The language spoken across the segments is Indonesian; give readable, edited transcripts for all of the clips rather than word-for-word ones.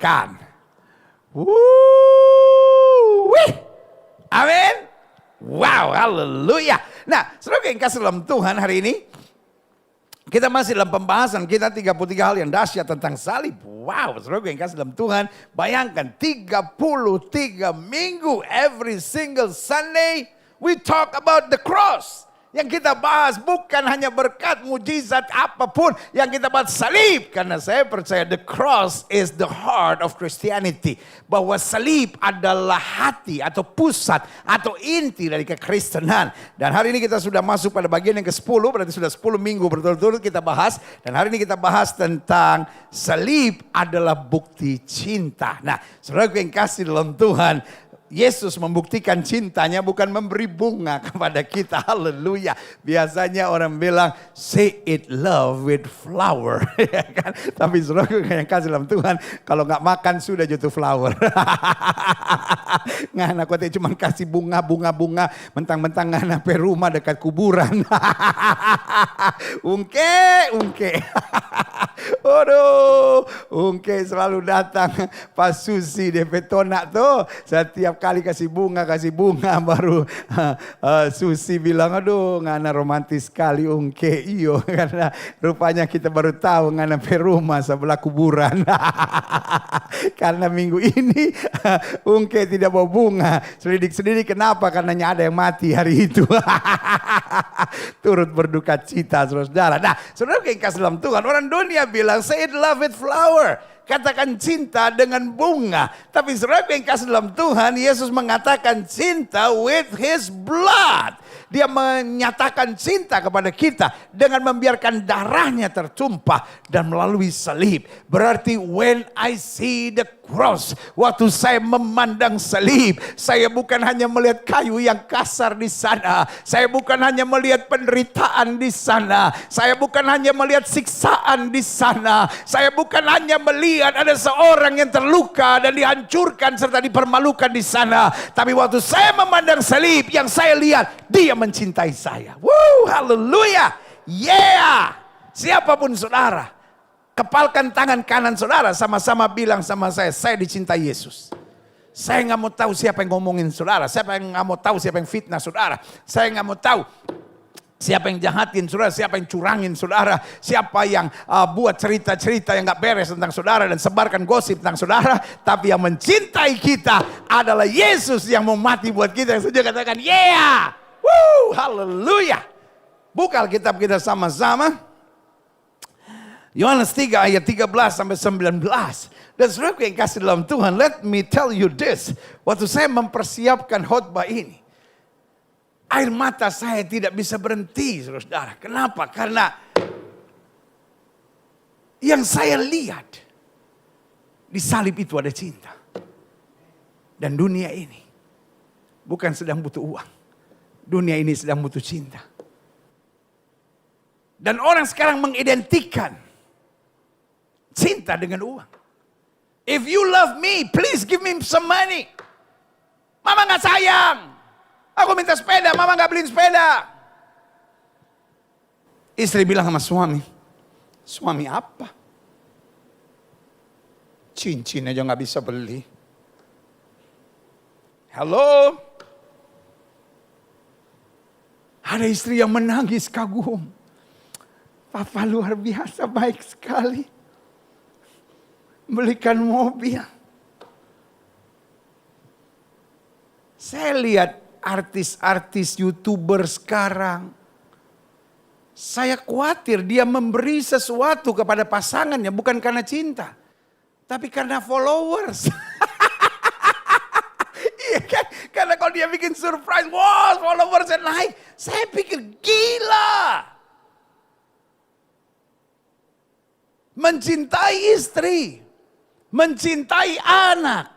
makan. Amin. Wow, haleluya. Nah, saudara yang kasih dalam Tuhan, hari ini kita masih dalam pembahasan kita 33 hal yang dahsyat tentang salib. Wow, saudara yang kasih dalam Tuhan, bayangkan 33 minggu, every single Sunday we talk about the cross. Yang kita bahas bukan hanya berkat mujizat apapun, yang kita bahas salib. Karena saya percaya the cross is the heart of Christianity. Bahwa salib adalah hati atau pusat atau inti dari kekristenan. Dan hari ini kita sudah masuk pada bagian yang ke-10, berarti sudah 10 minggu berturut-turut kita bahas. Dan hari ini kita bahas tentang salib adalah bukti cinta. Nah, saudara yang kasih dalam Tuhan, Yesus membuktikan cintanya bukan memberi bunga kepada kita. Haleluya. Biasanya orang bilang, say it love with flower. Ya kan? Tapi saudara yang kasih dalam Tuhan, kalau nggak makan sudah jatuh flower. Ngana kote cuma kasih bunga, mentang-mentang ngana pe rumah dekat kuburan. Ungke. Aduh, ungke selalu datang pas Susi DP tonak tuh. Setiap kali kasih bunga baru Susi bilang, aduh ngana romantis sekali ungke iyo. Karena rupanya kita baru tahu ngana pe rumah sebelah kuburan. Karena minggu ini ungke tidak bawa bunga. Selidik kenapa? Karena ada yang mati hari itu. Turut berduka cita saudara. Nah, saudara yang kasih dalam Tuhan, orang dunia bilang say it love with flower. Katakan cinta dengan bunga. Tapi saudara yang kasih dalam Tuhan, Yesus mengatakan cinta with his blood. Dia menyatakan cinta kepada kita dengan membiarkan darahnya tertumpah dan melalui salib. Berarti when I see the cross, waktu saya memandang salib, saya bukan hanya melihat kayu yang kasar di sana. Saya bukan hanya melihat penderitaan di sana. Saya bukan hanya melihat siksaan di sana. Saya bukan hanya melihat ada seorang yang terluka dan dihancurkan serta dipermalukan di sana. Tapi waktu saya memandang salib, yang saya lihat, dia mencintai saya. Woo, haleluya. Yeah. Siapapun saudara, kepalkan tangan kanan saudara, sama-sama bilang sama saya dicintai Yesus. Saya nggak mau tahu siapa yang ngomongin saudara. Siapa yang nggak mau tahu siapa yang fitnah saudara. Saya nggak mau tahu siapa yang jahatin saudara, siapa yang curangin saudara, siapa yang buat cerita-cerita yang gak beres tentang saudara dan sebarkan gosip tentang saudara. Tapi yang mencintai kita adalah Yesus yang mau mati buat kita. Yang saja katakan, yeah, woo, haleluya. Buka Alkitab kita sama-sama. Yohanes 3 ayat 13 sampai 19. Dan saudara yang kasih dalam Tuhan, let me tell you this. Waktu saya mempersiapkan khotbah ini, air mata saya tidak bisa berhenti, saudara. Kenapa? Karena yang saya lihat di salib itu ada cinta. Dan dunia ini bukan sedang butuh uang. Dunia ini sedang butuh cinta. Dan orang sekarang mengidentikan cinta dengan uang. If you love me, please give me some money. Mama gak sayang. Aku minta sepeda, mama gak beliin sepeda. Istri bilang sama suami, suami apa? Cincin aja gak bisa beli. Halo? Ada istri yang menangis kagum. Papa luar biasa baik sekali. Belikan mobil. Saya lihat artis-artis YouTuber sekarang, saya khawatir dia memberi sesuatu kepada pasangannya bukan karena cinta, tapi karena followers. Iya kan? Karena kalau dia bikin surprise, wow, followersnya naik, saya pikir gila. Mencintai istri, mencintai anak,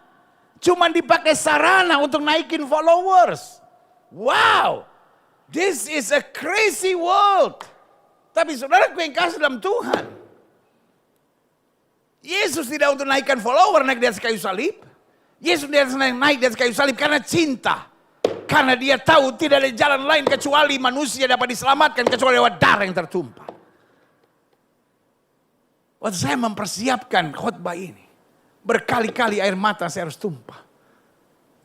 cuma dipakai sarana untuk naikin followers. Wow, this is a crazy world. Tapi saudara yang kasih dalam Tuhan, Yesus tidak untuk naikkan follower naik di atas kayu salib. Yesus naik di atas kayu salib karena cinta. Karena dia tahu tidak ada jalan lain kecuali manusia dapat diselamatkan kecuali lewat darah yang tertumpah. Waktu saya mempersiapkan khotbah ini, Berkali-kali air mata saya harus tumpah.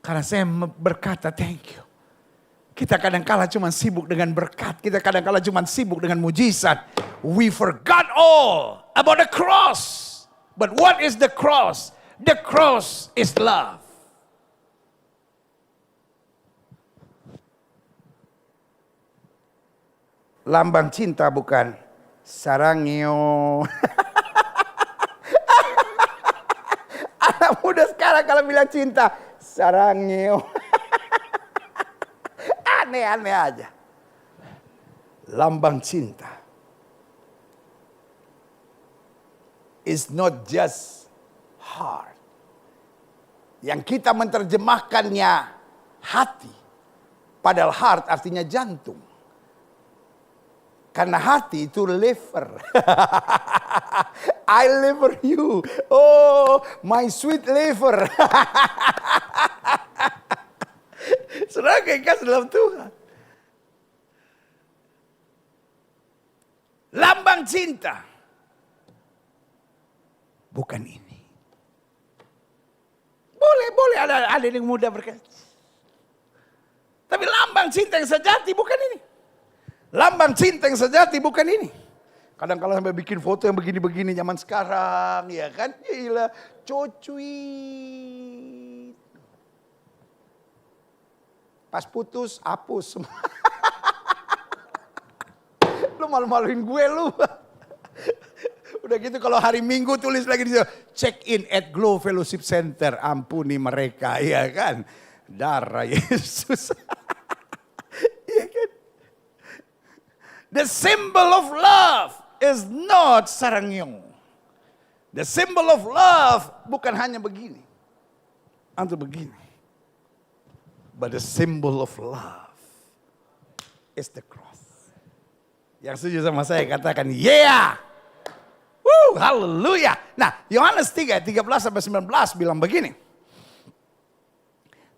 Karena saya berkata thank you. Kita kadang-kala cuma sibuk dengan berkat. Kita kadang-kala cuma sibuk dengan mujizat. We forgot all about the cross. But what is the cross? The cross is love. Lambang cinta bukan sarangyo. Anak muda sekarang kalau bilang cinta, sarangyo. Aneh-aneh aja. Lambang cinta is not just heart. Yang kita menerjemahkannya hati. Padahal heart artinya jantung. Karena hati itu liver. I liver you. Oh, my sweet liver. Saudara kekasih dalam Tuhan. Lambang cinta. Bukan ini. Boleh ada yang muda berkata. Tapi lambang cinta yang sejati bukan ini. Lambang cinta yang sejati bukan ini. Kadang-kadang sampai bikin foto yang begini-begini zaman sekarang, ya kan? Gila, cocuit. Pas putus, hapus semua. Lu malu-maluin gue lu. Udah gitu kalau hari Minggu tulis lagi di situ, check in at Glow Fellowship Center, ampuni mereka, ya kan? Darah Yesus. Ya kan? The symbol of love is not sarangyong. The symbol of love bukan hanya begini. Atau begini. But the symbol of love is the cross. Yang setuju sama saya katakan, yeah! Woo, haleluya. Nah, Yohanes 3:13-19 bilang begini.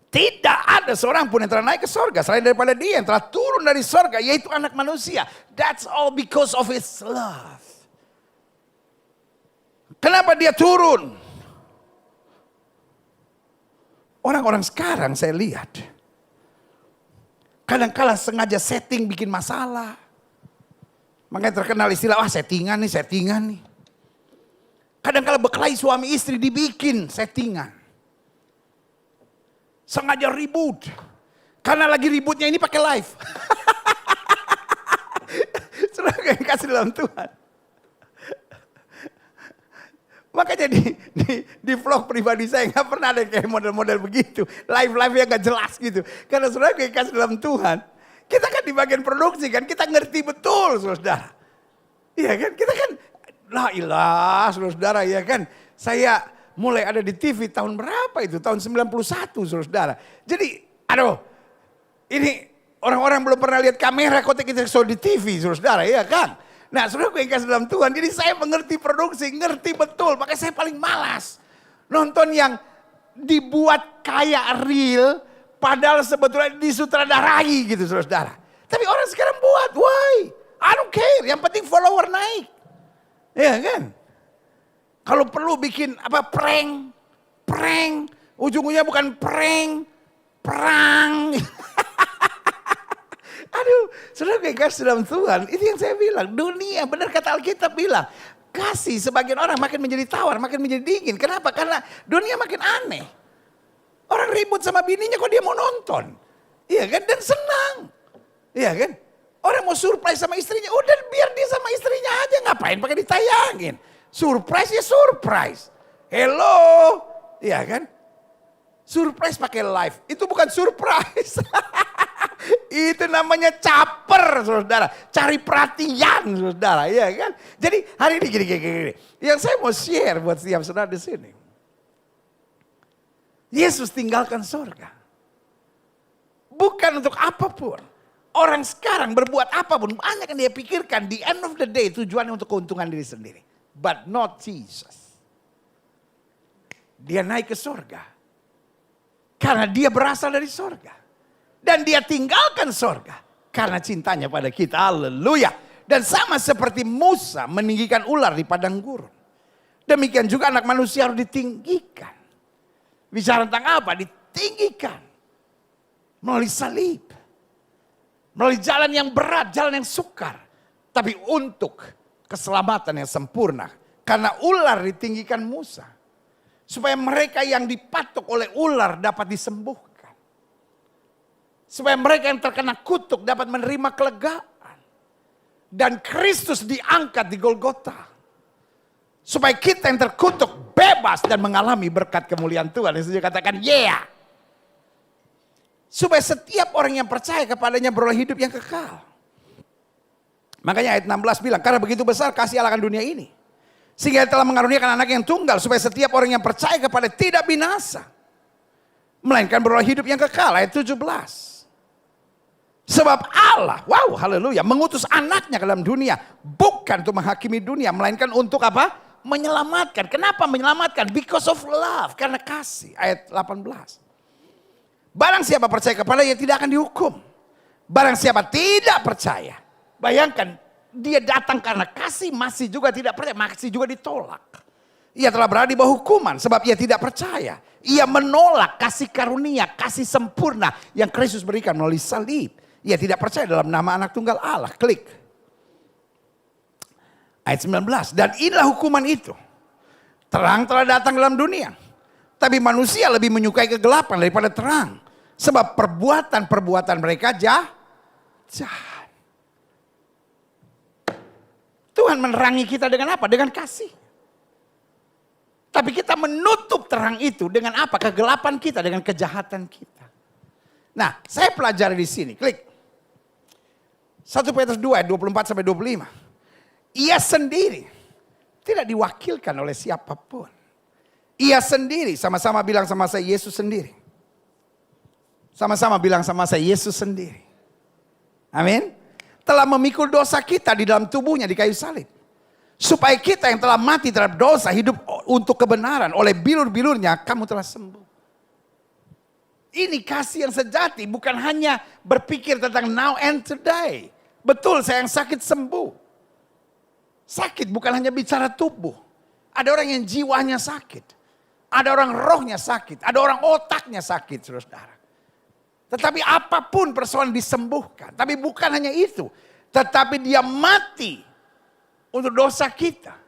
Tidak ada seorang pun yang telah naik ke sorga selain daripada Dia yang telah turun dari sorga, yaitu anak manusia. That's all because of His love. Kenapa Dia turun? Orang-orang sekarang saya lihat, kadang-kala sengaja setting bikin masalah. Makanya terkenal istilah, settingan nih. Kadang-kala berkelahi suami istri dibikin settingan. Sengaja ribut. Karena lagi ributnya ini pakai live. Saudara yang kasih dalam Tuhan. Makanya di vlog pribadi saya nggak pernah ada kayak model-model begitu. Live-live yang gak jelas gitu. Karena saudara yang kasih dalam Tuhan. Kita kan di bagian produksi kan. Kita ngerti betul saudara. Iya kan. Kita kan. La ilah saudara ya kan. Saya mulai ada di TV tahun berapa itu? Tahun 91 saudara. Jadi ini orang-orang belum pernah lihat kamera kok kita di TV saudara ya kan. Nah saudara yang kasih dalam Tuhan. Jadi saya mengerti produksi, ngerti betul. Makanya saya paling malas nonton yang dibuat kayak real. Padahal sebetulnya disutradarai gitu saudara. Tapi orang sekarang buat, why? I don't care, yang penting follower naik. Ya kan? Kalau perlu bikin prank, ujung-ujungnya bukan perang. Aduh, saudara kayak kasih dalam Tuhan, itu yang saya bilang, dunia benar kata Alkitab bilang, kasih sebagian orang makin menjadi tawar, makin menjadi dingin. Kenapa? Karena dunia makin aneh. Orang ribut sama bininya kok dia mau nonton. Iya kan? Dan senang. Iya kan? Orang mau surprise sama istrinya, udah biar dia sama istrinya aja, ngapain pakai ditayangin. Surprise ya surprise. Hello. Iya kan? Surprise pakai live. Itu bukan surprise. Itu namanya caper saudara. Cari perhatian saudara. Iya kan? Jadi hari ini gini. Yang saya mau share buat setiap saudara di sini. Yesus tinggalkan surga. Bukan untuk apapun. Orang sekarang berbuat apapun. Banyak yang dia pikirkan. Di end of the day tujuannya untuk keuntungan diri sendiri. But not Jesus. Dia naik ke surga. Karena dia berasal dari surga. Dan dia tinggalkan surga. Karena cintanya pada kita. Haleluya. Dan sama seperti Musa meninggikan ular di padang gurun. Demikian juga anak manusia harus ditinggikan. Bicara tentang apa? Ditinggikan. Melalui salib. Melalui jalan yang berat, jalan yang sukar. Tapi untuk keselamatan yang sempurna. Karena ular ditinggikan Musa. Supaya mereka yang dipatok oleh ular dapat disembuhkan. Supaya mereka yang terkena kutuk dapat menerima kelegaan. Dan Kristus diangkat di Golgota. Supaya kita yang terkutuk bebas dan mengalami berkat kemuliaan Tuhan. Yang saya katakan yeah. Supaya setiap orang yang percaya kepadanya beroleh hidup yang kekal. Makanya ayat 16 bilang, karena begitu besar kasih Allah akan dunia ini. Sehingga telah mengaruniakan anak yang tunggal. Supaya setiap orang yang percaya kepada tidak binasa. Melainkan beroleh hidup yang kekal. Ayat 17. Sebab Allah, wow haleluya, mengutus anaknya ke dalam dunia. Bukan untuk menghakimi dunia. Melainkan untuk apa? Menyelamatkan. Kenapa menyelamatkan? Because of love. Karena kasih. Ayat 18. Barang siapa percaya kepadanya tidak akan dihukum. Barang siapa tidak percaya. Bayangkan. Dia datang karena kasih. Masih juga tidak percaya. Masih juga ditolak. Ia telah berada di bawah hukuman. Sebab ia tidak percaya. Ia menolak kasih karunia. Kasih sempurna. Yang Kristus berikan melalui salib. Ia tidak percaya dalam nama anak tunggal Allah. Klik. Ayat 19. Dan inilah hukuman itu. Terang telah datang dalam dunia. Tapi manusia lebih menyukai kegelapan daripada terang. Sebab perbuatan-perbuatan mereka jahat. Tuhan menerangi kita dengan apa? Dengan kasih. Tapi kita menutup terang itu dengan apa? Kegelapan kita, dengan kejahatan kita. Nah, saya pelajari di sini. Klik. 1 Petrus 2 ayat 24 sampai 25. Ia sendiri tidak diwakilkan oleh siapapun. Ia sendiri, sama-sama bilang sama saya, Yesus sendiri. Sama-sama bilang sama saya, Yesus sendiri. Amin. Telah memikul dosa kita di dalam tubuhnya di kayu salib. Supaya kita yang telah mati terhadap dosa hidup untuk kebenaran. Oleh bilur-bilurnya kamu telah sembuh. Ini kasih yang sejati, bukan hanya berpikir tentang now and today. Betul, saya yang sakit sembuh. Sakit bukan hanya bicara tubuh. Ada orang yang jiwanya sakit. Ada orang rohnya sakit. Ada orang otaknya sakit, saudara. Tetapi apapun persoalan disembuhkan. Tapi bukan hanya itu. Tetapi dia mati untuk dosa kita.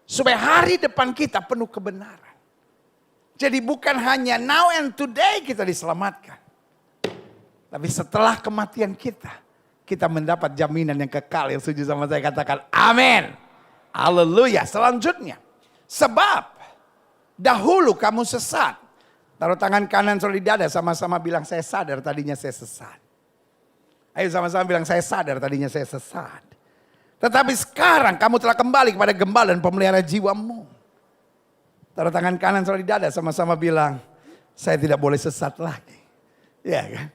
Supaya hari depan kita penuh kebenaran. Jadi bukan hanya now and today kita diselamatkan. Tapi setelah kematian kita. Kita mendapat jaminan yang kekal. Yang setuju sama saya katakan amin. Haleluya. Selanjutnya. Sebab dahulu kamu sesat. Taruh tangan kanan di dada, sama-sama bilang saya sadar tadinya saya sesat. Ayo sama-sama bilang saya sadar tadinya saya sesat. Tetapi sekarang kamu telah kembali kepada gembala dan pemelihara jiwamu. Taruh tangan kanan di dada, sama-sama bilang saya tidak boleh sesat lagi. Ya kan?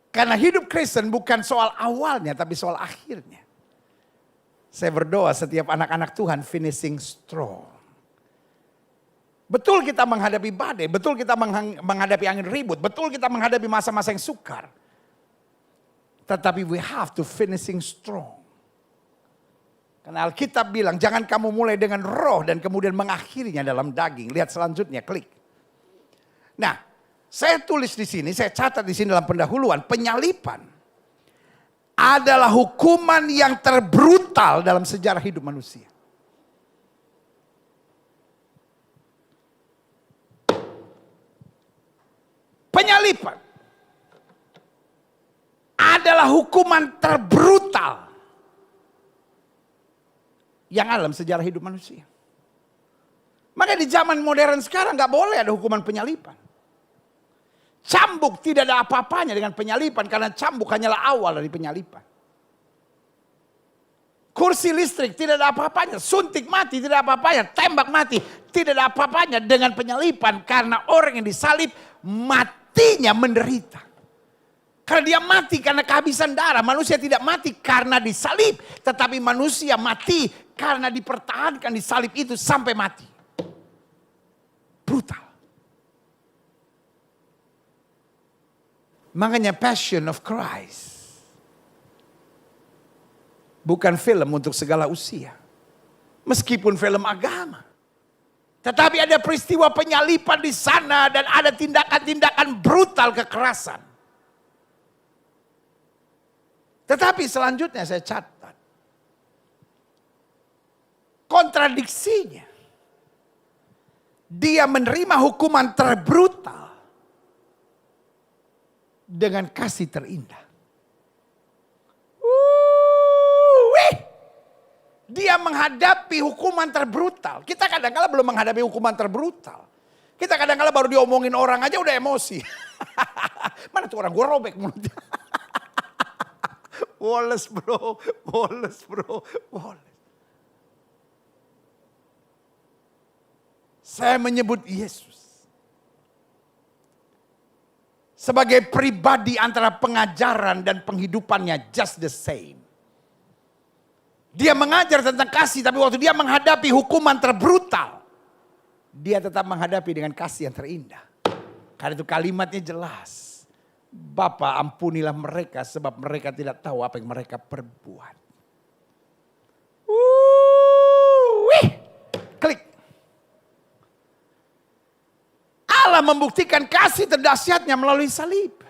Karena hidup Kristen bukan soal awalnya tapi soal akhirnya. Saya berdoa setiap anak-anak Tuhan finishing strong. Betul kita menghadapi badai, betul kita menghadapi angin ribut, betul kita menghadapi masa-masa yang sukar. Tetapi we have to finishing strong. Karena Alkitab bilang jangan kamu mulai dengan roh dan kemudian mengakhirinya dalam daging. Lihat selanjutnya, klik. Nah, saya tulis di sini, saya catat di sini dalam pendahuluan, penyalipan adalah hukuman yang terbrutal dalam sejarah hidup manusia. Penyalipan adalah hukuman terbrutal yang ada dalam sejarah hidup manusia. Maka di zaman modern sekarang gak boleh ada hukuman penyalipan. Cambuk tidak ada apa-apanya dengan penyalipan karena cambuk hanyalah awal dari penyalipan. Kursi listrik tidak ada apa-apanya, suntik mati tidak ada apa-apanya, tembak mati tidak ada apa-apanya dengan penyalipan karena orang yang disalib matinya menderita. Karena dia mati karena kehabisan darah, manusia tidak mati karena disalib, tetapi manusia mati karena dipertahankan di salib itu sampai mati. Brutal. Makanya Passion of Christ bukan film untuk segala usia. Meskipun film agama. Tetapi ada peristiwa penyalipan di sana dan ada tindakan-tindakan brutal kekerasan. Tetapi selanjutnya saya catat. Kontradiksinya. Dia menerima hukuman terbrutal dengan kasih terindah. Dia menghadapi hukuman terbrutal. Kita kadang-kala belum menghadapi hukuman terbrutal. Kita kadang-kala baru diomongin orang aja udah emosi. Mana tuh orang, gue robek mulutnya. Woles bro, woles bro, woles. Saya menyebut Yesus sebagai pribadi antara pengajaran dan penghidupannya just the same. Dia mengajar tentang kasih, tapi waktu dia menghadapi hukuman terbrutal, dia tetap menghadapi dengan kasih yang terindah. Karena itu kalimatnya jelas. Bapa, ampunilah mereka sebab mereka tidak tahu apa yang mereka perbuat. Klik. Allah membuktikan kasih terdahsyatnya melalui salib.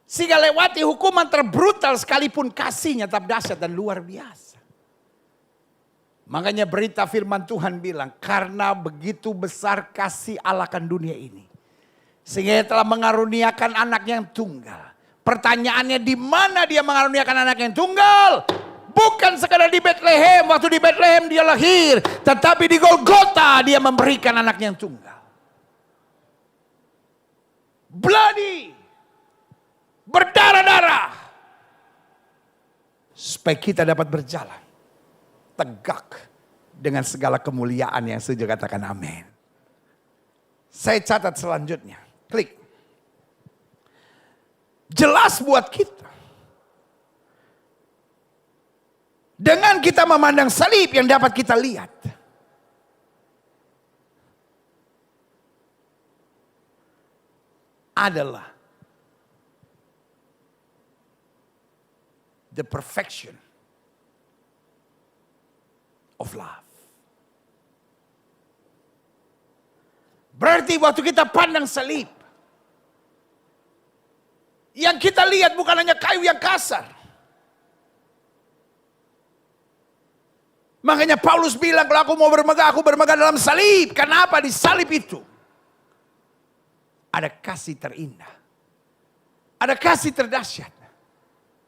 Sehingga lewati hukuman terbrutal sekalipun kasihnya tetap dahsyat dan luar biasa. Makanya berita firman Tuhan bilang, karena begitu besar kasih Allah akan dunia ini. Sehingga dia telah mengaruniakan anak yang tunggal. Pertanyaannya, di mana dia mengaruniakan anak yang tunggal? Bukan sekadar di Bethlehem, waktu di Bethlehem dia lahir. Tetapi di Golgota dia memberikan anak yang tunggal. Bloody. Berdarah-darah. Supaya kita dapat berjalan tegak dengan segala kemuliaan yang setuju katakan amin. Saya catat selanjutnya. Klik. Jelas buat kita. Dengan kita memandang salib yang dapat kita lihat. Adalah the perfection of love. Berarti waktu kita pandang salib, yang kita lihat bukan hanya kayu yang kasar. Makanya Paulus bilang, kalau aku mau bermegah, aku bermegah dalam salib. Kenapa? Di salib itu ada kasih terindah. Ada kasih terdahsyat.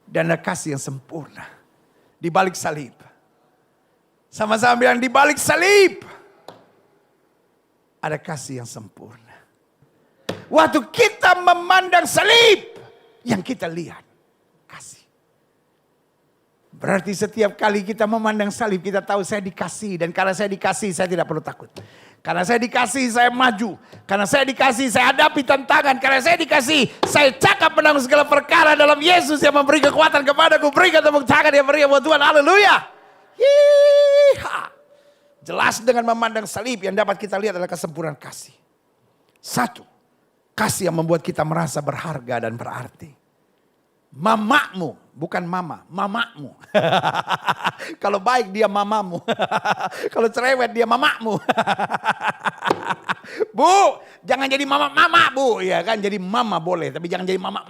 Dan ada kasih yang sempurna. Di balik salib. Sama-sama bilang, di balik salib. Ada kasih yang sempurna. Waktu kita memandang salib. Yang kita lihat. Kasih. Berarti setiap kali kita memandang salib, kita tahu saya dikasih. Dan karena saya dikasih, saya tidak perlu takut. Karena saya dikasih, saya maju. Karena saya dikasih, saya hadapi tantangan. Karena saya dikasih, saya cakap menang segala perkara dalam Yesus yang memberi kekuatan kepadaku. Berikan tepuk tangan yang meriah buat Tuhan. Haleluya. Jelas dengan memandang salib yang dapat kita lihat adalah kesempurnaan kasih. Satu, kasih yang membuat kita merasa berharga dan berarti. Mamakmu, bukan mama, mamakmu. Kalau baik dia mamamu. Kalau cerewet dia mamakmu. Bu, jangan jadi mama bu, ya kan? Jadi mama boleh, tapi jangan jadi mama.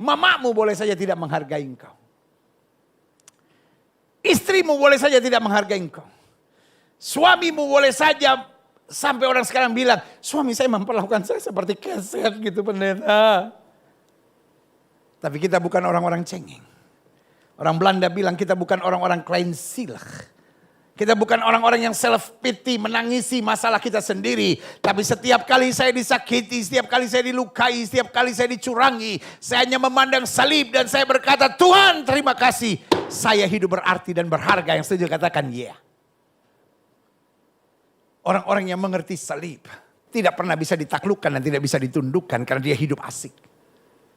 Mamamu boleh saja tidak menghargai engkau. Istrimu boleh saja tidak menghargai engkau. Suamimu boleh saja sampai orang sekarang bilang, suami saya memperlakukan saya seperti keset gitu pendeta. Tapi kita bukan orang-orang cengeng. Orang Belanda bilang kita bukan orang-orang kleinzielig. Kita bukan orang-orang yang self pity, menangisi masalah kita sendiri. Tapi setiap kali saya disakiti, setiap kali saya dilukai, setiap kali saya dicurangi, saya hanya memandang salib dan saya berkata, Tuhan terima kasih. Saya hidup berarti dan berharga, yang setuju katakan yeah. Orang-orang yang mengerti salib tidak pernah bisa ditaklukkan dan tidak bisa ditundukkan karena dia hidup asik.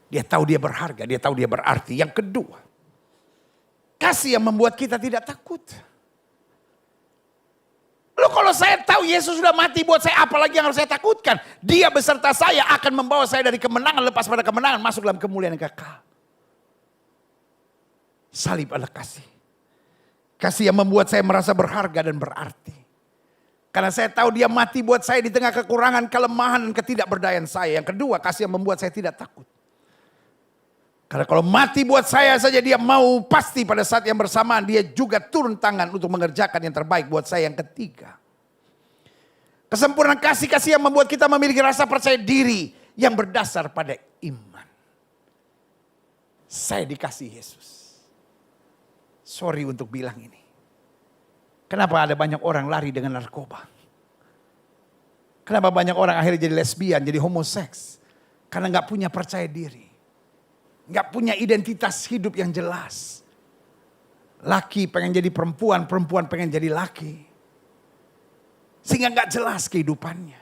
Dia tahu dia berharga, dia tahu dia berarti. Yang kedua, kasih yang membuat kita tidak takut. Loh, kalau saya tahu Yesus sudah mati buat saya, apalagi yang harus saya takutkan? Dia beserta saya akan membawa saya dari kemenangan lepas pada kemenangan masuk dalam kemuliaan yang kekal. Salib adalah kasih. Kasih yang membuat saya merasa berharga dan berarti. Karena saya tahu dia mati buat saya di tengah kekurangan, kelemahan, dan ketidakberdayaan saya. Yang kedua, kasih yang membuat saya tidak takut. Karena kalau mati buat saya saja dia mau, pasti pada saat yang bersamaan dia juga turun tangan untuk mengerjakan yang terbaik buat saya. Yang ketiga, kesempurnaan kasih yang membuat kita memiliki rasa percaya diri yang berdasar pada iman. Saya dikasih Yesus. Sorry untuk bilang ini. Kenapa ada banyak orang lari dengan narkoba? Kenapa banyak orang akhirnya jadi lesbian, jadi homoseks? Karena gak punya percaya diri. Gak punya identitas hidup yang jelas. Laki pengen jadi perempuan, perempuan pengen jadi laki. Sehingga gak jelas kehidupannya.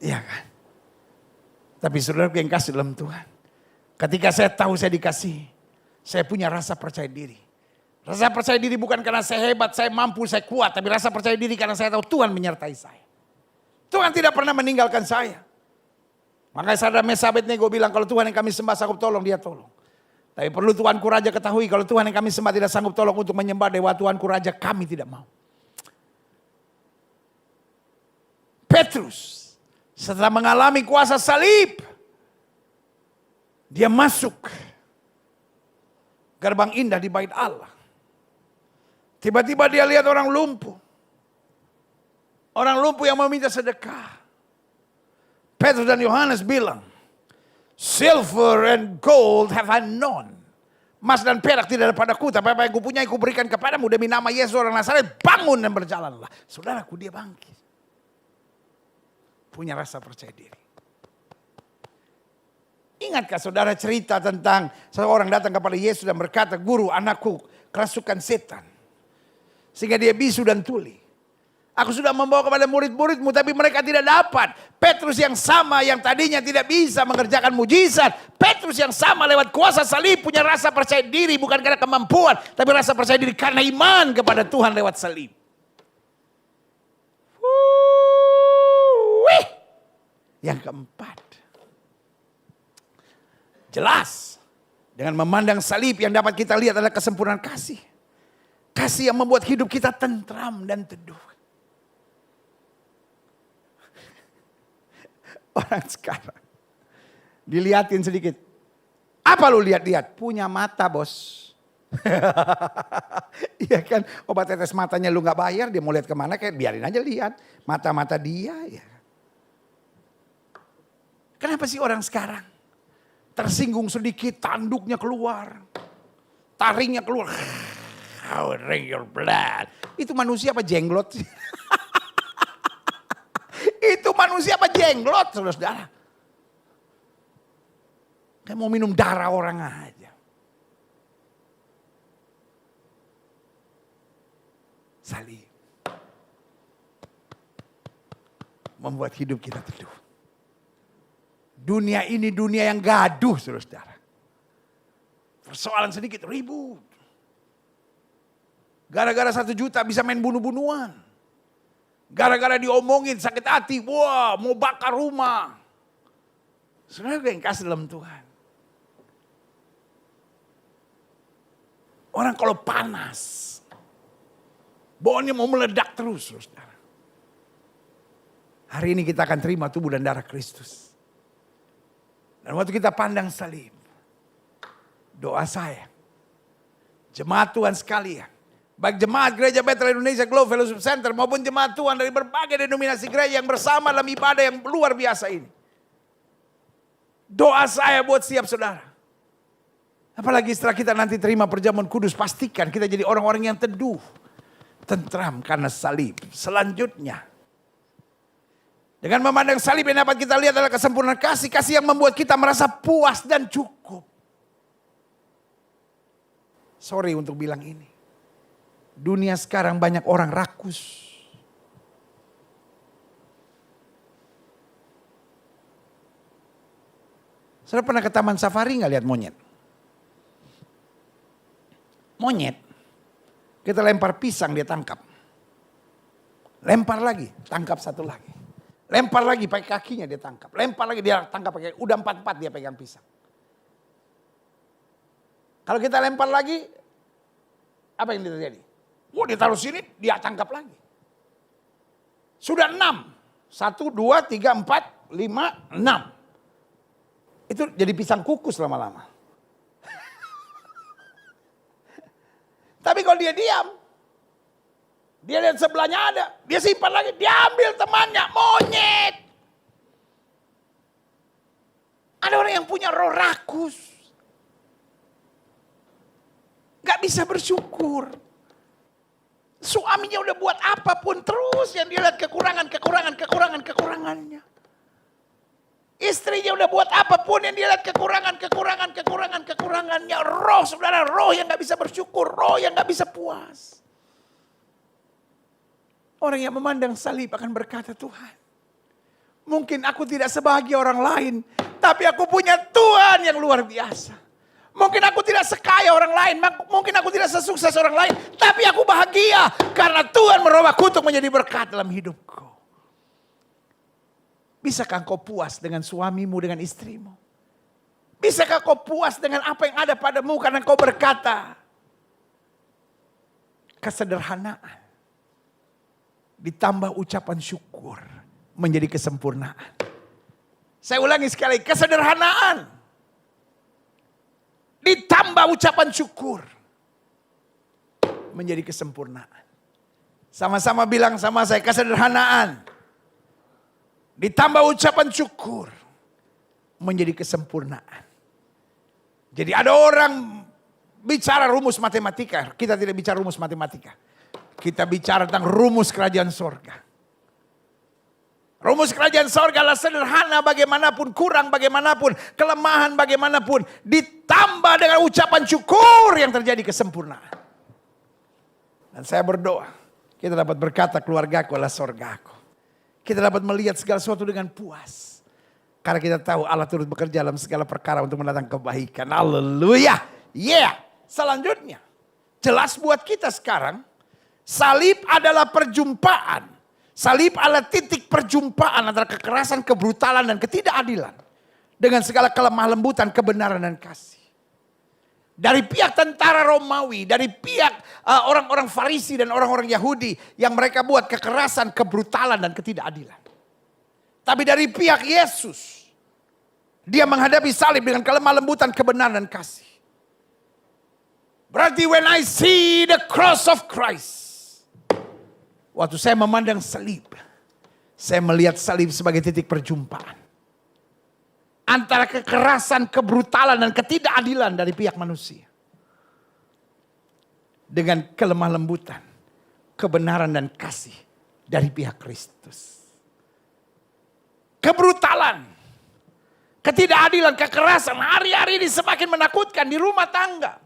Iya kan? Tapi saudara yang kasih dalam Tuhan. Ketika saya tahu saya dikasih, saya punya rasa percaya diri. Rasa percaya diri bukan karena saya hebat, saya mampu, saya kuat. Tapi rasa percaya diri karena saya tahu Tuhan menyertai saya. Tuhan tidak pernah meninggalkan saya. Makanya saudara Abednego bilang kalau Tuhan yang kami sembah sanggup tolong, dia tolong. Tapi perlu Tuanku Raja ketahui kalau Tuhan yang kami sembah tidak sanggup tolong untuk menyembah dewa Tuanku Raja, kami tidak mau. Petrus setelah mengalami kuasa salib, dia masuk gerbang indah di bait Allah. Tiba-tiba dia lihat orang lumpuh. Orang lumpuh yang meminta sedekah. Petrus dan Yohanes bilang, silver and gold have I none. Emas dan perak tidak ada padaku, tapi apa yang kupunyai kuberikan kepadamu. Demi nama Yesus orang Nazaret, bangun dan berjalanlah. Saudaraku, dia bangkit. Punya rasa percaya diri. Ingatkah saudara cerita tentang seorang datang kepada Yesus dan berkata, Guru, anakku kerasukan setan. Sehingga dia bisu dan tuli. Aku sudah membawa kepada murid-muridmu tapi mereka tidak dapat. Petrus yang sama yang tadinya tidak bisa mengerjakan mujizat. Petrus yang sama lewat kuasa salib punya rasa percaya diri. Bukan karena kemampuan. Tapi rasa percaya diri karena iman kepada Tuhan lewat salib. Yang keempat. Jelas. Dengan memandang salib yang dapat kita lihat adalah kesempurnaan kasih. Kasih yang membuat hidup kita tentram dan teduh. Orang sekarang dilihatin sedikit. Apa lu lihat-lihat? Punya mata, bos. Iya kan? Obat tetes matanya lu gak bayar, dia mau lihat kemana kayak biarin aja lihat. Mata-mata dia ya. Kenapa sih orang sekarang tersinggung sedikit tanduknya keluar. Taringnya keluar. How drink your blood. Itu manusia apa jenglot sih? Itu manusia apa jenglot, saudara-saudara. Kayak mau minum darah orang aja. Salib. Membuat hidup kita teduh. Dunia ini dunia yang gaduh, saudara-saudara. Persoalan sedikit ribut. Gara-gara 1 juta bisa main bunuh-bunuhan. Gara-gara diomongin sakit hati, wah mau bakar rumah. Sebenarnya yang kasih dalam Tuhan. Orang kalau panas, baunya mau meledak terus. Saudara. Hari ini kita akan terima tubuh dan darah Kristus. Dan waktu kita pandang salib, doa saya, jemaat Tuhan sekalian, baik jemaat Gereja Bethel Indonesia Globe Fellowship Center maupun jemaat Tuhan dari berbagai denominasi gereja yang bersama dalam ibadah yang luar biasa ini. Doa saya buat setiap saudara. Apalagi setelah kita nanti terima perjamuan kudus, pastikan kita jadi orang-orang yang teduh. Tentram karena salib. Selanjutnya, dengan memandang salib yang dapat kita lihat adalah kesempurnaan kasih. Kasih yang membuat kita merasa puas dan cukup. Sorry untuk bilang ini. Dunia sekarang banyak orang rakus. Saudara pernah ke taman safari gak lihat monyet? Monyet, kita lempar pisang dia tangkap. Lempar lagi, tangkap satu lagi. Lempar lagi pakai kakinya dia tangkap. Lempar lagi dia tangkap pakai, udah 4-4 dia pegang pisang. Kalau kita lempar lagi, apa yang terjadi? Wah, ditaruh sini, dia tangkap lagi. Sudah 6. 1, 2, 3, 4, 5, 6. Itu jadi pisang kukus lama-lama. Tapi kalau dia diam, dia lihat sebelahnya ada, dia simpan lagi, dia ambil temannya, monyet. Ada orang yang punya roh rakus. Gak bisa bersyukur. Suaminya udah buat apapun terus yang dia lihat kekurangannya. Istrinya udah buat apapun yang dia lihat kekurangannya. Roh, saudara, roh yang gak bisa bersyukur, roh yang gak bisa puas. Orang yang memandang salib akan berkata, Tuhan, mungkin aku tidak sebahagia orang lain, tapi aku punya Tuhan yang luar biasa. Mungkin aku tidak sekaya orang lain, mungkin aku tidak sesukses orang lain, tapi aku bahagia karena Tuhan merubahku untuk menjadi berkat dalam hidupku. Bisakah engkau puas dengan suamimu, dengan istrimu? Bisakah kau puas dengan apa yang ada padamu karena kau berkata, kesederhanaan ditambah ucapan syukur menjadi kesempurnaan. Saya ulangi sekali, kesederhanaan ditambah ucapan syukur menjadi kesempurnaan. Sama-sama bilang sama saya, kesederhanaan ditambah ucapan syukur menjadi kesempurnaan. Jadi ada orang bicara rumus matematika, kita tidak bicara rumus matematika. Kita bicara tentang rumus kerajaan sorga. Rumus kerajaan sorga adalah sederhana bagaimanapun, kurang bagaimanapun, kelemahan bagaimanapun, ditambah dengan ucapan syukur yang terjadi kesempurnaan. Dan saya berdoa, kita dapat berkata keluargaku adalah sorgaku. Kita dapat melihat segala sesuatu dengan puas. Karena kita tahu Allah turut bekerja dalam segala perkara untuk mendatangkan kebaikan. Haleluya. Yeah. Selanjutnya, jelas buat kita sekarang, salib adalah perjumpaan. Salib adalah titik perjumpaan antara kekerasan, kebrutalan, dan ketidakadilan. Dengan segala kelemah lembutan, kebenaran, dan kasih. Dari pihak tentara Romawi, dari pihak orang-orang Farisi dan orang-orang Yahudi yang mereka buat kekerasan, kebrutalan, dan ketidakadilan. Tapi dari pihak Yesus, dia menghadapi salib dengan kelemah lembutan, kebenaran, dan kasih. Berarti when I see the cross of Christ, waktu saya memandang salib, saya melihat salib sebagai titik perjumpaan antara kekerasan, kebrutalan, dan ketidakadilan dari pihak manusia. Dengan kelemah lembutan, kebenaran, dan kasih dari pihak Kristus. Kebrutalan, ketidakadilan, kekerasan hari-hari ini semakin menakutkan di rumah tangga.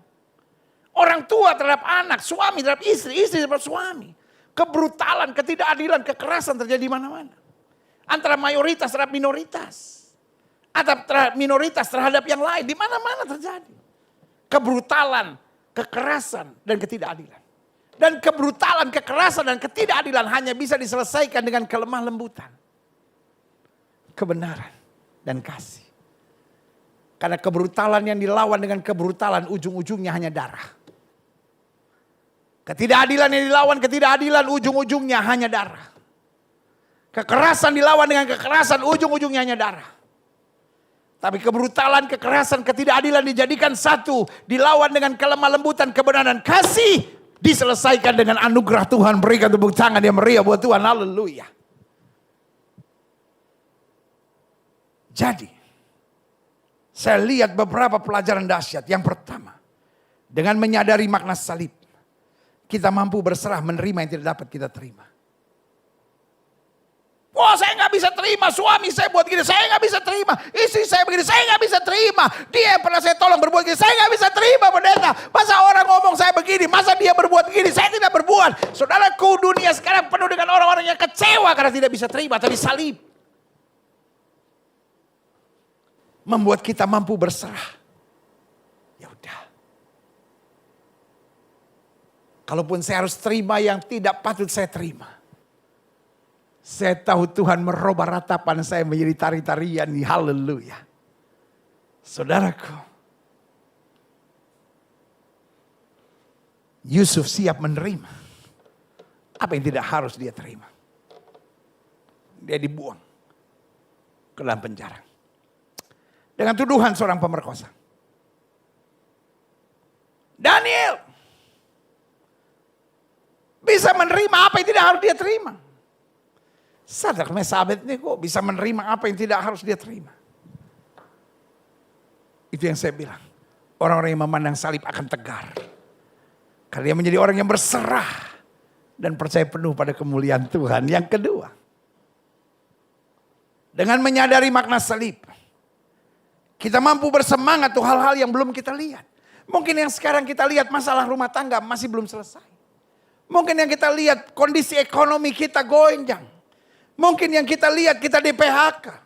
Orang tua terhadap anak, suami terhadap istri, istri terhadap suami. Kebrutalan, ketidakadilan, kekerasan terjadi di mana-mana. Antara mayoritas terhadap minoritas. Atau minoritas terhadap yang lain. Di mana-mana terjadi. Kebrutalan, kekerasan, dan ketidakadilan. Dan kebrutalan, kekerasan, dan ketidakadilan hanya bisa diselesaikan dengan kelemah lembutan. Kebenaran dan kasih. Karena kebrutalan yang dilawan dengan kebrutalan ujung-ujungnya hanya darah. Ketidakadilan yang dilawan ketidakadilan ujung-ujungnya hanya darah. Kekerasan dilawan dengan kekerasan ujung-ujungnya hanya darah. Tapi kebrutalan, kekerasan, ketidakadilan dijadikan satu. Dilawan dengan kelemah lembutan, kebenaran, kasih. Diselesaikan dengan anugerah Tuhan. Berikan tepuk tangan yang meriah buat Tuhan. Haleluya. Jadi, saya lihat beberapa pelajaran dahsyat. Yang pertama, dengan menyadari makna salib, kita mampu berserah menerima yang tidak dapat kita terima. Wah, saya gak bisa terima, suami saya buat gini, saya gak bisa terima. Istri saya begini, saya gak bisa terima. Dia yang pernah saya tolong berbuat gini, saya gak bisa terima, pendeta. Masa orang ngomong saya begini, masa dia berbuat begini, saya tidak berbuat. Saudaraku, dunia sekarang penuh dengan orang-orang yang kecewa karena tidak bisa terima. Tapi salib membuat kita mampu berserah. Ya udah. Kalaupun saya harus terima yang tidak patut saya terima. Saya tahu Tuhan merubah ratapan saya menjadi tari-tarian. Haleluya. Saudaraku. Yusuf siap menerima apa yang tidak harus dia terima. Dia dibuang ke dalam penjara dengan tuduhan seorang pemerkosa. Daniel bisa menerima apa yang tidak harus dia terima. Sadar Mesabet ini kok bisa menerima apa yang tidak harus dia terima. Itu yang saya bilang. Orang-orang yang memandang salib akan tegar. Karena dia menjadi orang yang berserah dan percaya penuh pada kemuliaan Tuhan. Yang kedua, dengan menyadari makna salib, kita mampu bersemangat tuh hal-hal yang belum kita lihat. Mungkin yang sekarang kita lihat masalah rumah tangga masih belum selesai. Mungkin yang kita lihat kondisi ekonomi kita goyang. Mungkin yang kita lihat kita di PHK.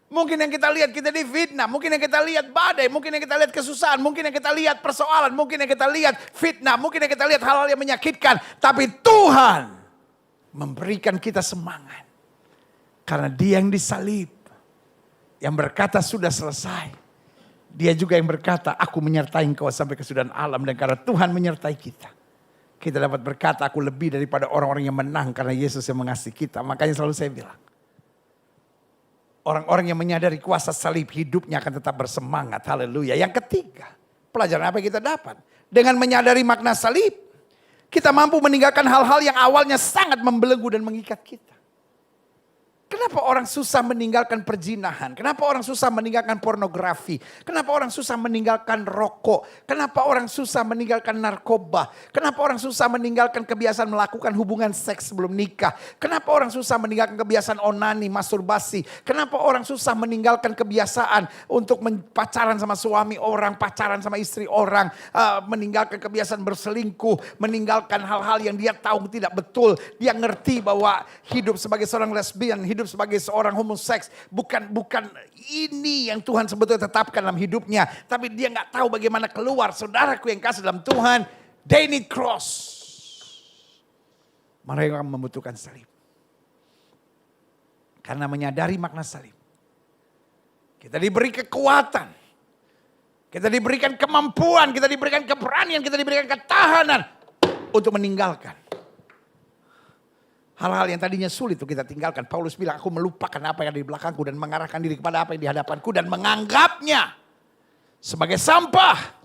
Mungkin yang kita lihat kita difitnah. Mungkin yang kita lihat badai. Mungkin yang kita lihat kesusahan. Mungkin yang kita lihat persoalan. Mungkin yang kita lihat fitnah. Mungkin yang kita lihat hal-hal yang menyakitkan. Tapi Tuhan memberikan kita semangat. Karena dia yang disalib. Yang berkata sudah selesai. Dia juga yang berkata aku menyertai engkau sampai kesudahan alam. Dan karena Tuhan menyertai kita. Kita dapat berkata aku lebih daripada orang-orang yang menang karena Yesus yang mengasihi kita. Makanya selalu saya bilang. Orang-orang yang menyadari kuasa salib hidupnya akan tetap bersemangat. Haleluya. Yang ketiga. Pelajaran apa yang kita dapat. Dengan menyadari makna salib. Kita mampu meninggalkan hal-hal yang awalnya sangat membelenggu dan mengikat kita. Kenapa orang susah meninggalkan perzinahan? Kenapa orang susah meninggalkan pornografi? Kenapa orang susah meninggalkan rokok? Kenapa orang susah meninggalkan narkoba? Kenapa orang susah meninggalkan kebiasaan melakukan hubungan seks sebelum nikah? Kenapa orang susah meninggalkan kebiasaan onani, masturbasi? Kenapa orang susah meninggalkan kebiasaan untuk pacaran sama suami orang, pacaran sama istri orang, meninggalkan kebiasaan berselingkuh, meninggalkan hal-hal yang dia tahu tidak betul. Dia ngerti bahwa hidup sebagai seorang lesbian, hidup sebagai seorang homoseks bukan ini yang Tuhan sebetulnya tetapkan dalam hidupnya, tapi dia nggak tahu bagaimana keluar. Saudaraku yang kasih dalam Tuhan, they need cross. Mereka membutuhkan salib. Karena menyadari makna salib, kita diberi kekuatan, kita diberikan kemampuan, kita diberikan keberanian, kita diberikan ketahanan untuk meninggalkan hal-hal yang tadinya sulit untuk kita tinggalkan. Paulus bilang, aku melupakan apa yang ada di belakangku dan mengarahkan diri kepada apa yang di hadapanku dan menganggapnya sebagai sampah.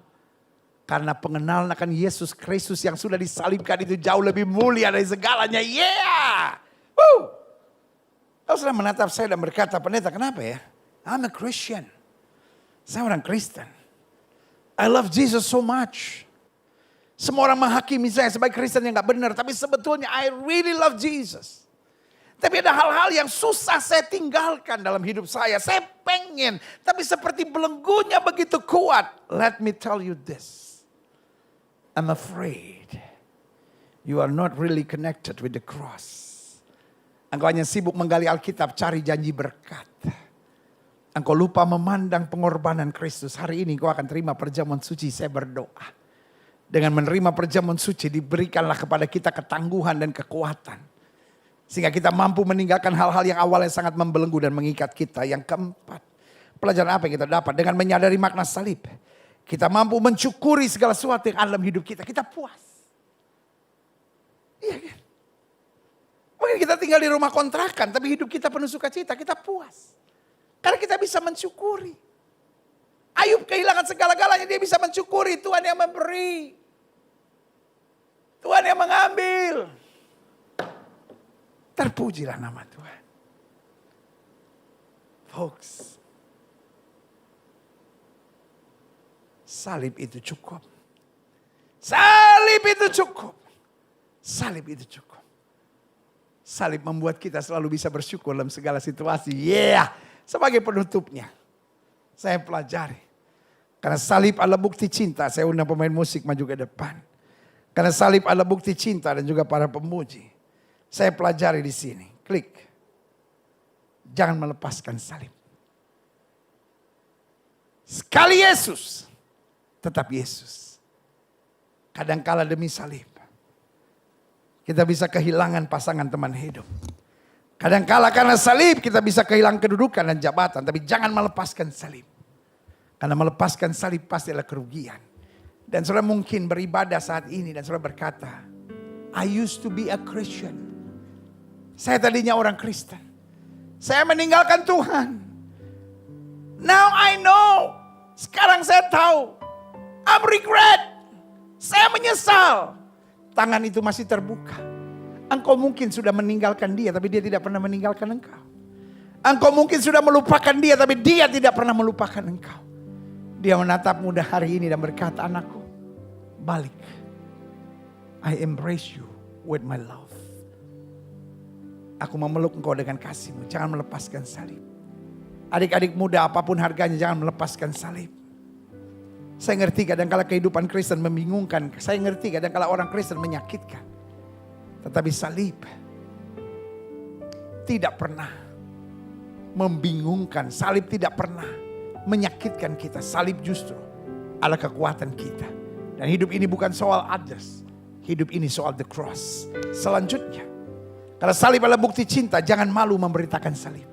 Karena pengenalan akan Yesus Kristus yang sudah disalibkan itu jauh lebih mulia dari segalanya. Yeah! Woo! Kau sudah menatap saya dan berkata, pendeta kenapa ya? I'm a Christian. Saya orang Kristen. I love Jesus so much. Semua orang menghakimi saya sebagai Kristen yang gak benar. Tapi sebetulnya I really love Jesus. Tapi ada hal-hal yang susah saya tinggalkan dalam hidup saya. Saya pengen. Tapi seperti belenggunya begitu kuat. Let me tell you this. I'm afraid. You are not really connected with the cross. Engkau hanya sibuk menggali Alkitab cari janji berkat. Engkau lupa memandang pengorbanan Kristus. Hari ini kau akan terima perjamuan suci. Saya berdoa. Dengan menerima perjamuan suci diberikanlah kepada kita ketangguhan dan kekuatan. Sehingga kita mampu meninggalkan hal-hal yang awalnya sangat membelenggu dan mengikat kita. Yang keempat, pelajaran apa yang kita dapat? Dengan menyadari makna salib. Kita mampu mensyukuri segala sesuatu yang ada dalam hidup kita. Kita puas. Iya kan? Mungkin kita tinggal di rumah kontrakan tapi hidup kita penuh sukacita. Kita puas. Karena kita bisa mensyukuri. Ayub kehilangan segala-galanya, dia bisa mensyukuri Tuhan yang memberi. Tuhan yang mengambil. Terpujilah nama Tuhan. Folks, salib itu cukup. Salib itu cukup. Salib itu cukup. Salib membuat kita selalu bisa bersyukur dalam segala situasi. Yeah, sebagai penutupnya. Saya pelajari. Karena salib adalah bukti cinta. Saya undang pemain musik maju ke depan. Karena salib adalah bukti cinta dan juga para pemuji. Saya pelajari di sini. Klik. Jangan melepaskan salib. Sekali Yesus, tetap Yesus. Kadangkala demi salib, kita bisa kehilangan pasangan teman hidup. Kadangkala karena salib kita bisa kehilangan kedudukan dan jabatan. Tapi jangan melepaskan salib. Karena melepaskan salib pasti adalah kerugian. Dan saudara mungkin beribadah saat ini dan saudara berkata, I used to be a Christian. Saya tadinya orang Kristen. Saya meninggalkan Tuhan. Now I know. Sekarang saya tahu. I'm regret. Saya menyesal. Tangan itu masih terbuka. Engkau mungkin sudah meninggalkan dia, tapi dia tidak pernah meninggalkan engkau. Engkau mungkin sudah melupakan dia, tapi dia tidak pernah melupakan engkau. Dia menatapmu hari ini dan berkata, anakku, balik. I embrace you with my love. Aku memeluk engkau dengan kasihmu. Jangan melepaskan salib. Adik-adik muda apapun harganya, jangan melepaskan salib. Saya ngerti kadang-kala kehidupan Kristen membingungkan. Saya ngerti kadang-kala orang Kristen menyakitkan. Tetapi salib tidak pernah membingungkan. Salib tidak pernah menyakitkan kita. Salib justru adalah kekuatan kita. Dan hidup ini bukan soal others. Hidup ini soal the cross. Selanjutnya, kalau salib adalah bukti cinta, jangan malu memberitakan salib.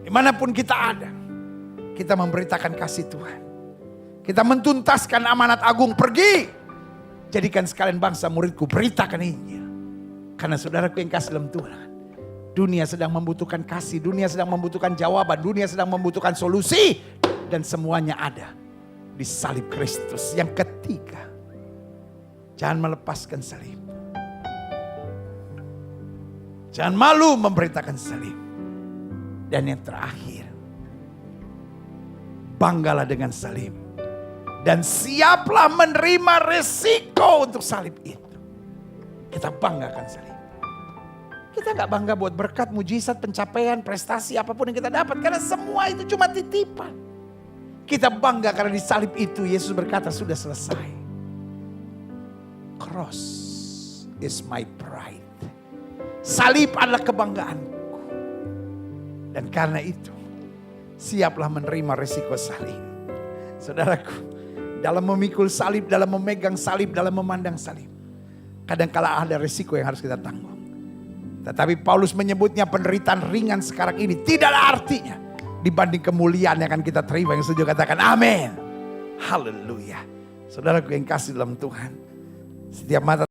Dimanapun kita ada, kita memberitakan kasih Tuhan. Kita mentuntaskan amanat agung, pergi. Jadikan sekalian bangsa muridku, beritakan Injil. Karena saudaraku yang kasih dalam Tuhan, dunia sedang membutuhkan kasih, dunia sedang membutuhkan jawaban, dunia sedang membutuhkan solusi. Dan semuanya ada di salib Kristus. Yang ketiga, jangan melepaskan salib. Jangan malu memberitakan salib. Dan yang terakhir, banggalah dengan salib. Dan siaplah menerima resiko untuk salib itu. Kita banggakan salib. Kita gak bangga buat berkat, mujizat, pencapaian, prestasi, apapun yang kita dapat. Karena semua itu cuma titipan. Kita bangga karena di salib itu Yesus berkata sudah selesai. Cross is my pride. Salib adalah kebanggaanku. Dan karena itu, siaplah menerima resiko salib. Saudaraku, dalam memikul salib, dalam memegang salib, dalam memandang salib, kadangkala ada resiko yang harus kita tanggung. Tetapi Paulus menyebutnya penderitaan ringan sekarang ini tidak ada artinya dibanding kemuliaan yang akan kita terima. Yang setuju katakan amin. Haleluya. Saudaraku yang kasih dalam Tuhan, setiap mata